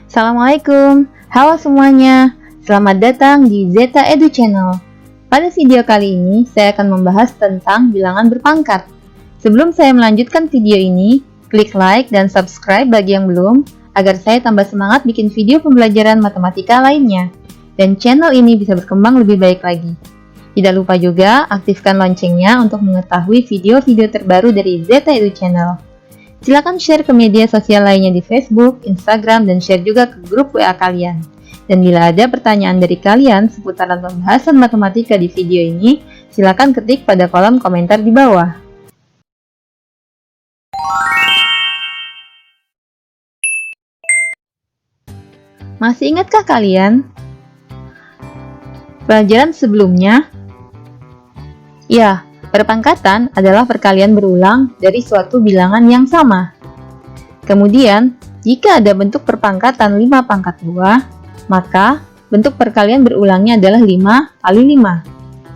Assalamualaikum, halo semuanya, selamat datang di Zeta Edu Channel. Pada video kali ini, saya akan membahas tentang bilangan berpangkat. Sebelum saya melanjutkan video ini, klik like dan subscribe bagi yang belum, agar saya tambah semangat bikin video pembelajaran matematika lainnya, dan channel ini bisa berkembang lebih baik lagi. Tidak lupa juga aktifkan loncengnya untuk mengetahui video-video terbaru dari Zeta Edu Channel. Silakan share ke media sosial lainnya di Facebook, Instagram, dan share juga ke grup WA kalian. Dan bila ada pertanyaan dari kalian seputaran pembahasan matematika di video ini, silakan ketik pada kolom komentar di bawah. Masih ingatkah kalian pelajaran sebelumnya? Ya, perpangkatan adalah perkalian berulang dari suatu bilangan yang sama. Kemudian, jika ada bentuk perpangkatan 5 pangkat 2, maka bentuk perkalian berulangnya adalah 5 kali 5.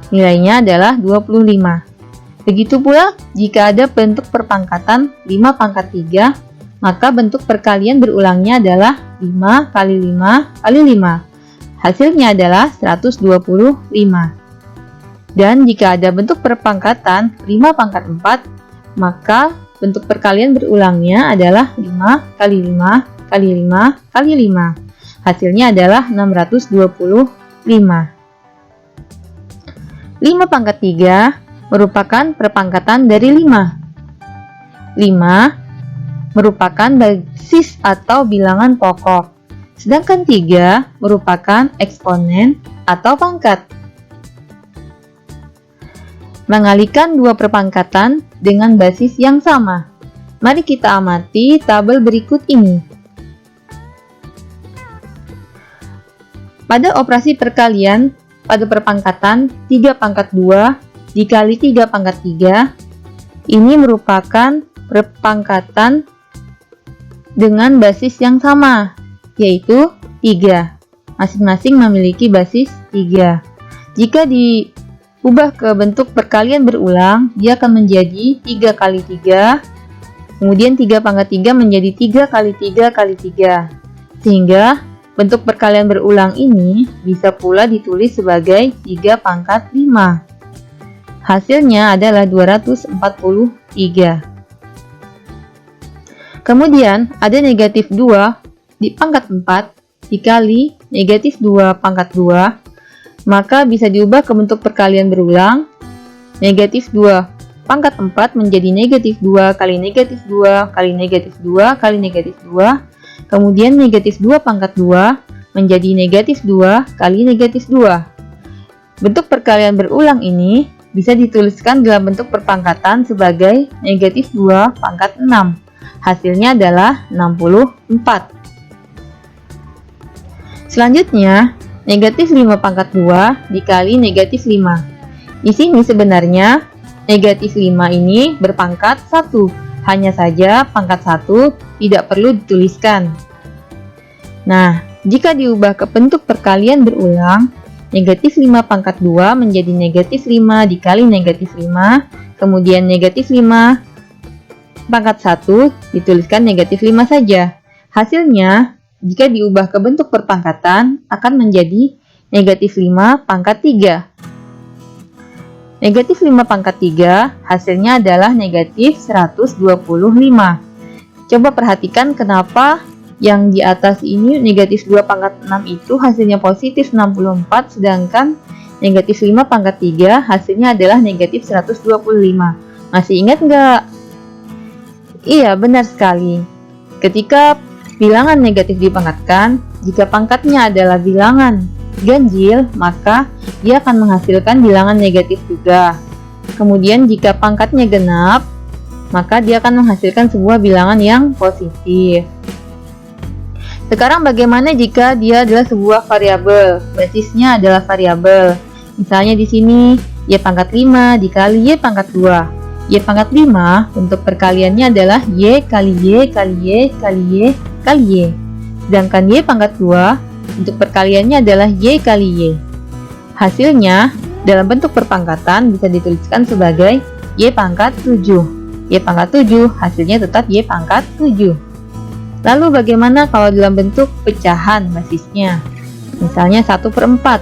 Nilainya adalah 25. Begitu pula, jika ada bentuk perpangkatan 5 pangkat 3, maka bentuk perkalian berulangnya adalah 5 kali 5 kali 5. Hasilnya adalah 125. Dan jika ada bentuk perpangkatan 5 pangkat 4, maka bentuk perkalian berulangnya adalah 5 kali 5 kali 5 kali 5. Hasilnya adalah 625. 5 pangkat 3 merupakan perpangkatan dari 5. 5 merupakan basis atau bilangan pokok, sedangkan 3 merupakan eksponen atau pangkat. Mengalihkan dua perpangkatan dengan basis yang sama. Mari kita amati tabel berikut ini. Pada operasi perkalian, pada perpangkatan 3 pangkat 2 dikali 3 pangkat 3, ini merupakan perpangkatan dengan basis yang sama, yaitu 3. Masing-masing memiliki basis 3. Jika diubah ke bentuk perkalian berulang, dia akan menjadi 3 kali 3, kemudian 3 pangkat 3 menjadi 3 kali 3 kali 3. Sehingga bentuk perkalian berulang ini bisa pula ditulis sebagai 3 pangkat 5. Hasilnya adalah 243. Kemudian ada negatif 2 di pangkat 4 dikali negatif 2 pangkat 2, maka bisa diubah ke bentuk perkalian berulang. Negatif 2 pangkat 4 menjadi negatif 2 kali negatif 2 kali negatif 2 kali negatif 2. Kemudian negatif 2 pangkat 2 menjadi negatif 2 kali negatif 2. Bentuk perkalian berulang ini bisa dituliskan dalam bentuk perpangkatan sebagai negatif 2 pangkat 6. Hasilnya adalah 64. Selanjutnya, negatif 5 pangkat 2 dikali negatif 5. Di sini sebenarnya negatif 5 ini berpangkat 1. Hanya saja pangkat 1 tidak perlu dituliskan. Nah, jika diubah ke bentuk perkalian berulang, negatif 5 pangkat 2 menjadi negatif 5 dikali negatif 5, kemudian negatif 5 pangkat 1 dituliskan negatif 5 saja. Hasilnya, jika diubah ke bentuk perpangkatan, akan menjadi negatif 5 pangkat 3. Negatif 5 pangkat 3 hasilnya adalah negatif 125. Coba perhatikan kenapa yang di atas ini negatif 2 pangkat 6 itu hasilnya positif 64, sedangkan negatif 5 pangkat 3 hasilnya adalah negatif 125. Masih ingat nggak? Iya, benar sekali. Ketika bilangan negatif dipangkatkan, jika pangkatnya adalah bilangan ganjil, maka dia akan menghasilkan bilangan negatif juga. Kemudian jika pangkatnya genap, maka dia akan menghasilkan sebuah bilangan yang positif. Sekarang bagaimana jika dia adalah sebuah variabel, basisnya adalah variabel. Misalnya di sini y pangkat 5 dikali y pangkat 2. Y pangkat 5 untuk perkaliannya adalah y kali y kali y kali y kali y. Sedangkan y pangkat 2 untuk perkaliannya adalah y kali y. Hasilnya dalam bentuk perpangkatan bisa dituliskan sebagai y pangkat 7. Y pangkat 7 hasilnya tetap y pangkat 7. Lalu bagaimana kalau dalam bentuk pecahan basisnya? Misalnya 1/4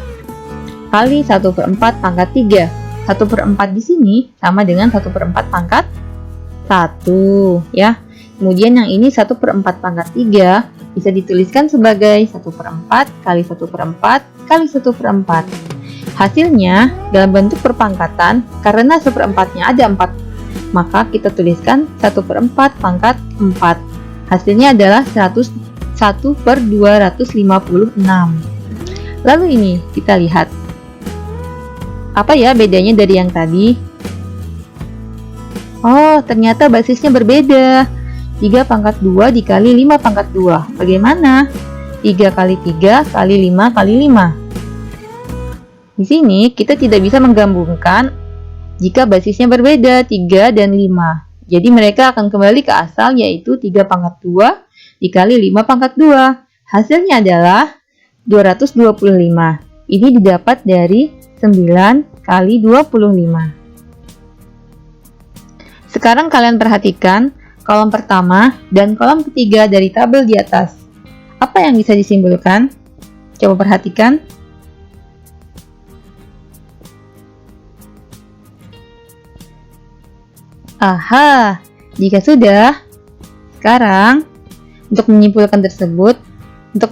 kali 1/4 pangkat 3. 1/4 di sini sama dengan 1/4 pangkat 1 ya. Kemudian yang ini 1/4 pangkat 3 bisa dituliskan sebagai 1/4 kali 1/4 kali 1/4. Hasilnya dalam bentuk perpangkatan, karena 1/4-nya ada 4, maka kita tuliskan 1/4 pangkat 4. Hasilnya adalah 101/256. Lalu ini kita lihat. Apa ya bedanya dari yang tadi? Oh, ternyata basisnya berbeda. 3 pangkat 2 dikali 5 pangkat 2. Bagaimana? 3 kali 3 kali 5 kali 5. Di sini kita tidak bisa menggabungkan jika basisnya berbeda 3 dan 5. Jadi mereka akan kembali ke asal, yaitu 3 pangkat 2 dikali 5 pangkat 2. Hasilnya adalah 225. Ini didapat dari 9 kali 25. Sekarang kalian perhatikan kolom pertama dan kolom ketiga dari tabel di atas. Apa yang bisa disimpulkan? Coba perhatikan. Aha, jika sudah, sekarang untuk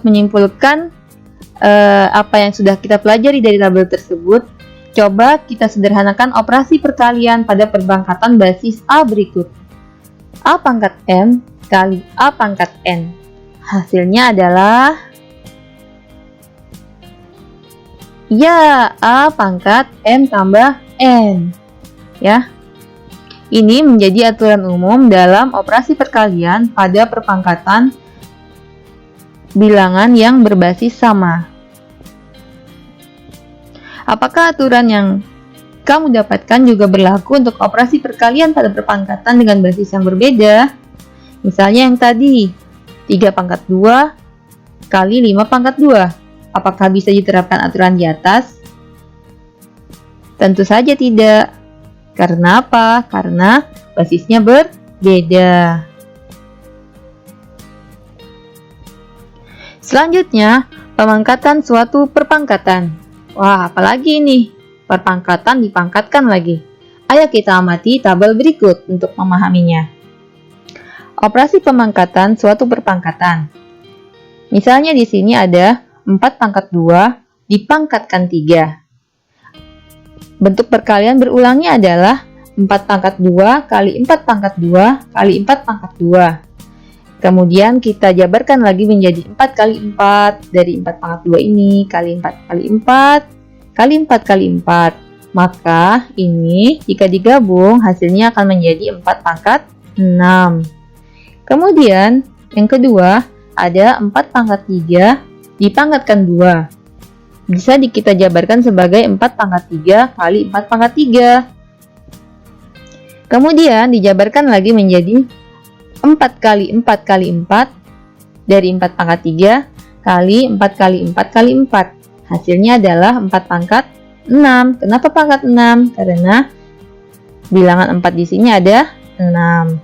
menyimpulkan apa yang sudah kita pelajari dari tabel tersebut, coba kita sederhanakan operasi perkalian pada perpangkatan basis A berikut. A pangkat M kali A pangkat N. Hasilnya adalah A pangkat M tambah N. Ya. Ini menjadi aturan umum dalam operasi perkalian pada perpangkatan bilangan yang berbasis sama. Apakah aturan yang kamu dapatkan juga berlaku untuk operasi perkalian pada perpangkatan dengan basis yang berbeda? Misalnya yang tadi, 3 pangkat 2 kali 5 pangkat 2. Apakah bisa diterapkan aturan di atas? Tentu saja tidak. Karena apa? Karena basisnya berbeda. Selanjutnya, pemangkatan suatu perpangkatan. Wah, apalagi ini? Perpangkatan dipangkatkan lagi. Ayo kita amati tabel berikut untuk memahaminya. Operasi pemangkatan suatu perpangkatan. Misalnya di sini ada 4 pangkat 2 dipangkatkan 3. Bentuk perkalian berulangnya adalah 4 pangkat 2 kali 4 pangkat 2 kali 4 pangkat 2. Kemudian kita jabarkan lagi menjadi 4 kali 4 dari 4 pangkat 2 ini kali 4 kali 4 kali 4 kali 4. Maka ini jika digabung hasilnya akan menjadi 4 pangkat 6. Kemudian yang kedua ada 4 pangkat 3 dipangkatkan 2. Bisa kita jabarkan sebagai 4 pangkat 3 kali 4 pangkat 3. Kemudian dijabarkan lagi menjadi 4 kali 4 kali 4 dari 4 pangkat 3 kali 4 kali 4 kali 4. Hasilnya adalah 4 pangkat 6. Kenapa pangkat 6? Karena bilangan 4 di sini ada 6.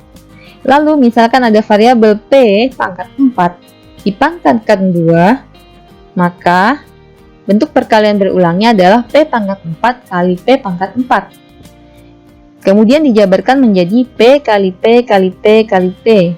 Lalu misalkan ada variabel P pangkat 4 dipangkatkan 2, maka bentuk perkalian berulangnya adalah P pangkat 4 kali P pangkat 4. Kemudian dijabarkan menjadi P kali P kali P kali P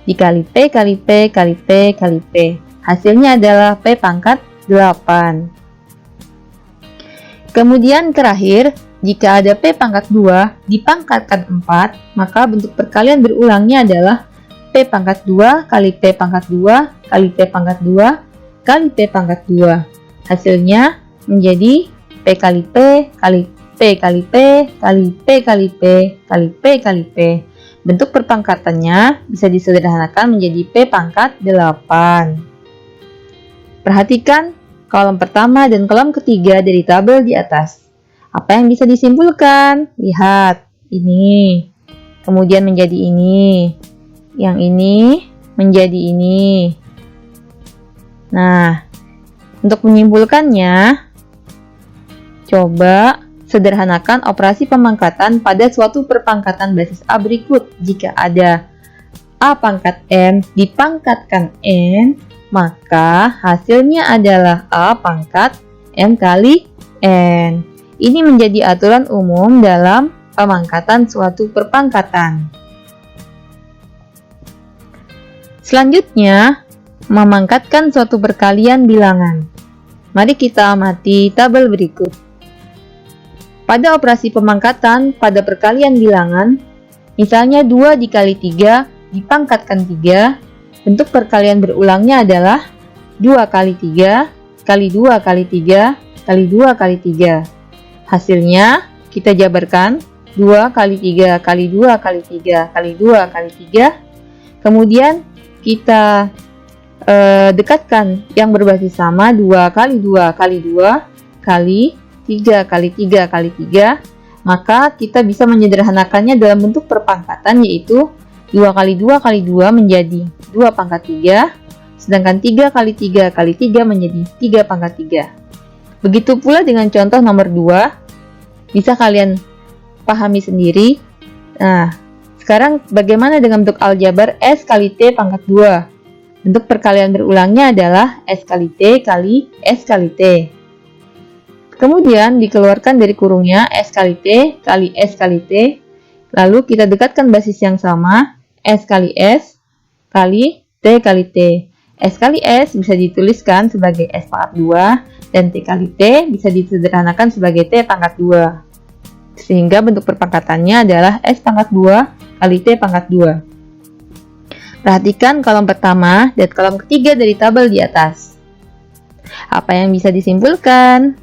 dikali P kali P kali P kali P. Hasilnya adalah P pangkat 8. Kemudian terakhir, jika ada P pangkat 2 dipangkatkan 4, maka bentuk perkalian berulangnya adalah P pangkat 2 kali P pangkat 2 kali P pangkat 2 kali P pangkat 2. Hasilnya menjadi P kali P kali P kali P kali P kali P kali P kali P. Bentuk perpangkatannya bisa disederhanakan menjadi P pangkat 8. Perhatikan kolom pertama dan kolom ketiga dari tabel di atas. Apa yang bisa disimpulkan? Lihat, ini. Kemudian menjadi ini. Yang ini menjadi ini. Nah, untuk menyimpulkannya, coba sederhanakan operasi pemangkatan pada suatu perpangkatan basis A berikut jika ada A pangkat M dipangkatkan N, maka hasilnya adalah A pangkat M kali N. Ini menjadi aturan umum dalam pemangkatan suatu perpangkatan. Selanjutnya, memangkatkan suatu perkalian bilangan. Mari kita amati tabel berikut. Pada operasi pemangkatan pada perkalian bilangan, misalnya 2 dikali 3 dipangkatkan 3, bentuk perkalian berulangnya adalah 2 kali 3 kali 2 kali 3 kali 2 kali 3. Hasilnya kita jabarkan 2 kali 3 kali 2 kali 3 kali 2 kali 3. Kemudian kita dekatkan yang berbasis sama 2 kali 2 kali 2 kali 3 kali 3 kali 3, maka kita bisa menyederhanakannya dalam bentuk perpangkatan, yaitu 2 kali 2 kali 2 menjadi 2 pangkat 3, sedangkan 3 kali 3 kali 3 menjadi 3 pangkat 3. Begitu pula dengan contoh nomor 2, bisa kalian pahami sendiri. Nah, sekarang bagaimana dengan bentuk aljabar S kali T pangkat 2? Bentuk perkalian berulangnya adalah S kali T kali S kali T. Kemudian dikeluarkan dari kurungnya S kali T kali S kali T. Lalu kita dekatkan basis yang sama, S kali S kali T kali T. S kali S bisa dituliskan sebagai S pangkat 2, dan T kali T bisa disederhanakan sebagai T pangkat 2. Sehingga bentuk perpangkatannya adalah S pangkat 2 kali T pangkat 2. Perhatikan kolom pertama dan kolom ketiga dari tabel di atas. Apa yang bisa disimpulkan?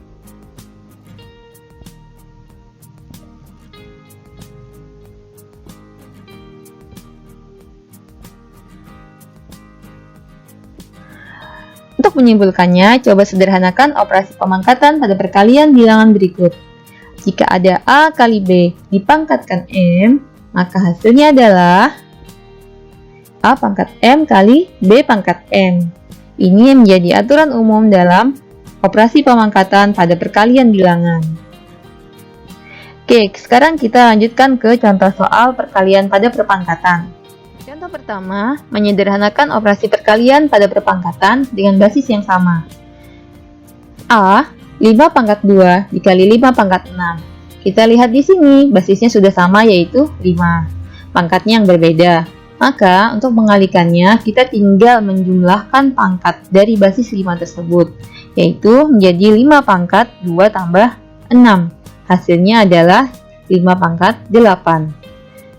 Untuk menyimpulkannya, coba sederhanakan operasi pemangkatan pada perkalian bilangan berikut. Jika ada A kali B dipangkatkan M, maka hasilnya adalah A pangkat M kali B pangkat M. Ini yang menjadi aturan umum dalam operasi pemangkatan pada perkalian bilangan. Oke, sekarang kita lanjutkan ke contoh soal perkalian pada perpangkatan. Contoh pertama, menyederhanakan operasi perkalian pada perpangkatan dengan basis yang sama. A, 5 pangkat 2 dikali 5 pangkat 6. Kita lihat di sini, basisnya sudah sama, yaitu 5. Pangkatnya yang berbeda. Maka, untuk mengalikannya, kita tinggal menjumlahkan pangkat dari basis 5 tersebut, yaitu menjadi 5 pangkat 2 tambah 6. Hasilnya adalah 5 pangkat 8.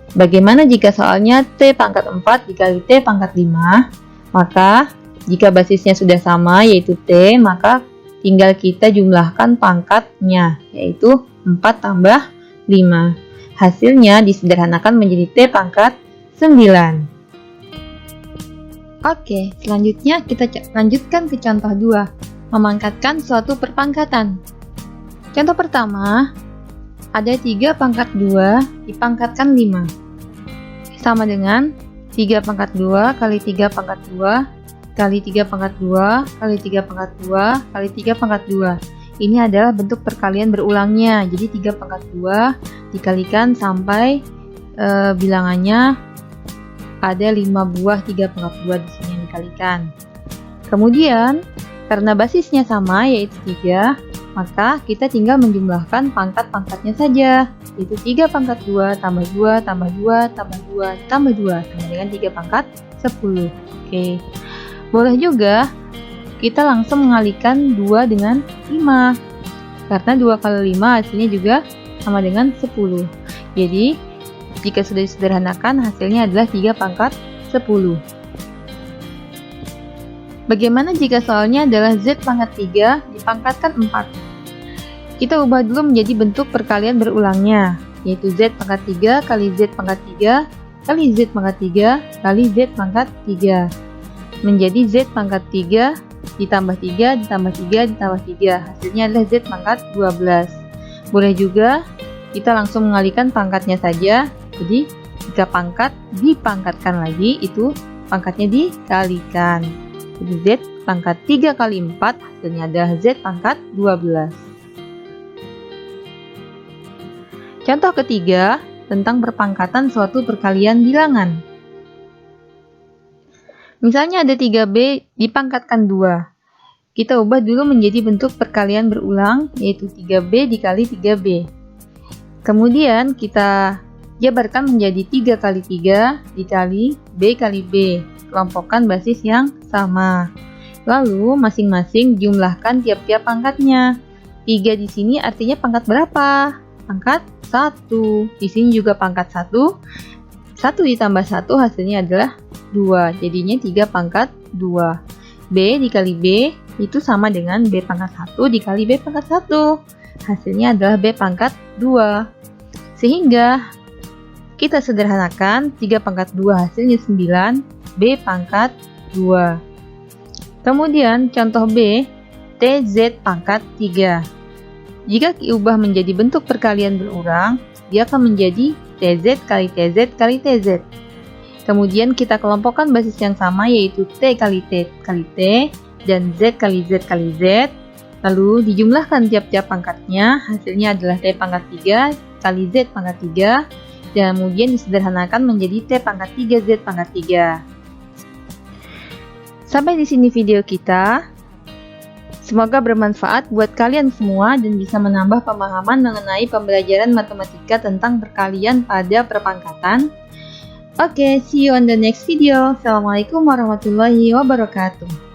Bagaimana jika soalnya T pangkat 4 dikali T pangkat 5? Maka, jika basisnya sudah sama, yaitu T, maka tinggal kita jumlahkan pangkatnya, yaitu 4 tambah 5. Hasilnya disederhanakan menjadi T pangkat 9. Oke, selanjutnya kita lanjutkan ke contoh 2, memangkatkan suatu perpangkatan. Contoh pertama, ada 3 pangkat 2 dipangkatkan 5. Sama dengan 3 pangkat 2 kali 3 pangkat 2 kali 3 pangkat 2 kali 3 pangkat 2 kali 3 pangkat 2. Ini adalah bentuk perkalian berulangnya. Jadi 3 pangkat 2 dikalikan sampai bilangannya ada 5 buah 3 pangkat 2 di sini yang dikalikan. Kemudian, karena basisnya sama yaitu 3, maka kita tinggal menjumlahkan pangkat-pangkatnya saja, yaitu 3 pangkat 2 tambah 2 tambah 2 tambah 2 tambah 2 sama dengan 3 pangkat 10. Oke. Boleh juga kita langsung mengalikan 2 dengan 5. Karena 2 kali 5 hasilnya juga sama dengan 10. Jadi, jika sudah disederhanakan, hasilnya adalah 3 pangkat 10. Bagaimana jika soalnya adalah Z pangkat 3 dipangkatkan 4? Kita ubah dulu menjadi bentuk perkalian berulangnya, yaitu Z pangkat 3 kali Z pangkat 3 kali Z pangkat 3 kali Z pangkat 3. Menjadi Z pangkat 3 ditambah 3 ditambah 3 ditambah 3. Hasilnya adalah Z pangkat 12. Boleh juga kita langsung mengalihkan pangkatnya saja. Jadi, jika pangkat dipangkatkan lagi, itu pangkatnya dikalikan. Jadi, Z pangkat 3 kali 4, hasilnya adalah Z pangkat 12. Contoh ketiga, tentang perpangkatan suatu perkalian bilangan. Misalnya ada 3B dipangkatkan 2. Kita ubah dulu menjadi bentuk perkalian berulang, yaitu 3B dikali 3B. Kemudian kita jabarkan menjadi 3 kali 3 dikali B kali B. Kelompokkan basis yang sama. Lalu masing-masing jumlahkan tiap-tiap pangkatnya. 3 di sini artinya pangkat berapa? Pangkat 1. Di sini juga pangkat 1. 1 ditambah 1 hasilnya adalah 2. Jadinya 3 pangkat 2. B dikali B itu sama dengan B pangkat 1 dikali B pangkat 1. Hasilnya adalah B pangkat 2. Sehingga kita sederhanakan 3 pangkat 2 hasilnya 9, B pangkat 2. Kemudian contoh B, TZ pangkat 3. Jika diubah menjadi bentuk perkalian berulang, dia akan menjadi TZ kali TZ kali TZ. Kemudian kita kelompokkan basis yang sama, yaitu T kali T kali T dan Z kali Z kali Z. Lalu dijumlahkan tiap-tiap pangkatnya, hasilnya adalah T pangkat 3 kali Z pangkat 3. Dan kemudian disederhanakan menjadi T pangkat 3 Z pangkat 3. Sampai di sini video kita. Semoga bermanfaat buat kalian semua dan bisa menambah pemahaman mengenai pembelajaran matematika tentang perkalian pada perpangkatan. Oke, see you on the next video. Assalamualaikum warahmatullahi wabarakatuh.